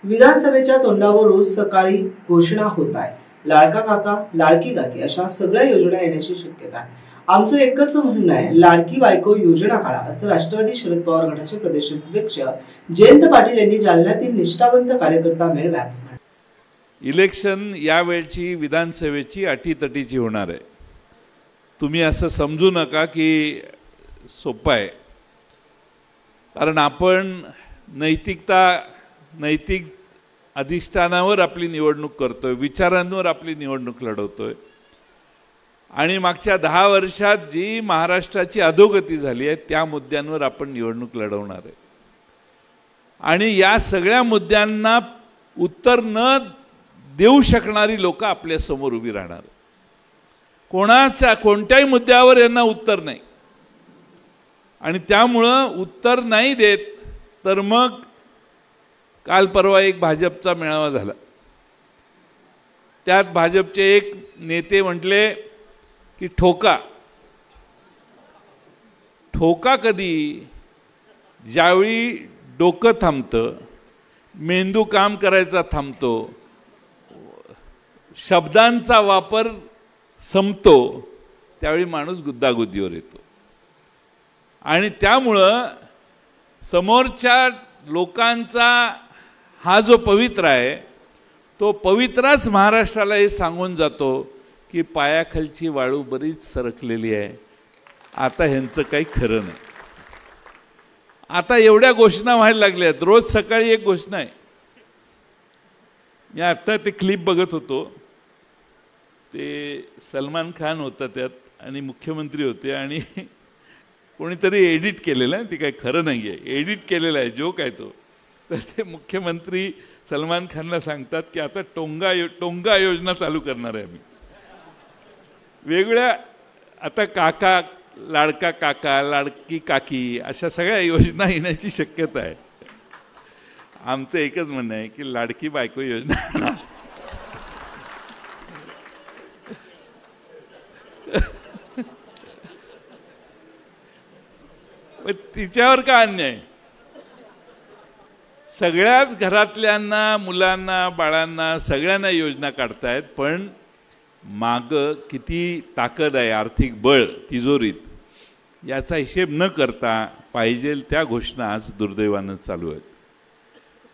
विधानसभेच्या तोंडावर रोज सकाळी घोषणा होत आहे. लाडका काका, लाडकी काकी अशा सगळ्या योजना येण्याची शक्यता आहे. आमचं एकच म्हणणं आहे, लाडकी बायको योजना काढा, असं राष्ट्रवादी शरद पवार गटाचे प्रदेशाध्यक्ष जयंत पाटील यांनी जालन्यातील निष्ठावंत कार्यकर्ता मेळाव्यात. इलेक्शन यावेळची विधानसभेची अटीतटीची होणार आहे. तुम्ही असं समजू नका की सोपं आहे, कारण आपण नैतिक अधिष्ठानावर आपली निवडणूक करतोय, विचारांवर आपली निवडणूक लढवतोय. आणि मागच्या 10 वर्षात जी महाराष्ट्राची अधोगती झाली आहे त्या मुद्द्यांवर आपण निवडणूक लढवणार आहे. आणि या सगळ्या मुद्द्यांना उत्तर न देऊ शकणारी लोक आपल्या समोर उभी राहणार. कोणत्याही मुद्द्यावर यांना उत्तर नाही. आणि त्यामुळं उत्तर नाही देत तर मग काल परवा एक भाजपचा मेळावा झाला. त्यात भाजपचे एक नेते म्हटले की ठोका कधी, ज्यावेळी डोकं थांबतं, मेंदू काम करायचा थांबतो, शब्दांचा वापर संपतो, त्यावेळी माणूस गुद्दागुद्दीवर येतो. आणि त्यामुळं समोरच्या लोकांचा हा जो पवित्र आहे तो पवित्राच महाराष्ट्राला हे सांगून जातो की पायाखालची वाळू बरीच सरकलेली आहे, आता ह्यांचं काही खरं नाही. आता एवढ्या घोषणा व्हायला लागल्या आहेत, रोज सकाळी एक घोषणा आहे. मी आता ते क्लिप बघत होतो, ते सलमान खान होता त्यात आणि मुख्यमंत्री होते आणि कोणीतरी एडिट केलेलं आहे, ते काही खरं नाही आहे, एडिट केलेलं आहे, जोक आहे तो. तर ते मुख्यमंत्री सलमान खानला सांगतात की आता टोंगा योजना चालू करणार आहे आम्ही. वेगवेगळ्या आता काका, लाडका काका, लाडकी काकी अशा सगळ्या योजना येण्याची शक्यता आहे. आमचं एकच म्हणणं आहे की लाडकी बायको योजना तिच्यावर का अन्याय? सगळ्याच घरातल्यांना, मुलांना, बाळांना सगळ्यांना योजना काढतायत, पण माग किती ताकद आहे, आर्थिक बळ तिजोरीत, याचा हिशेब न करता पाहिजे त्या घोषणा आज दुर्दैवानं चालू आहेत.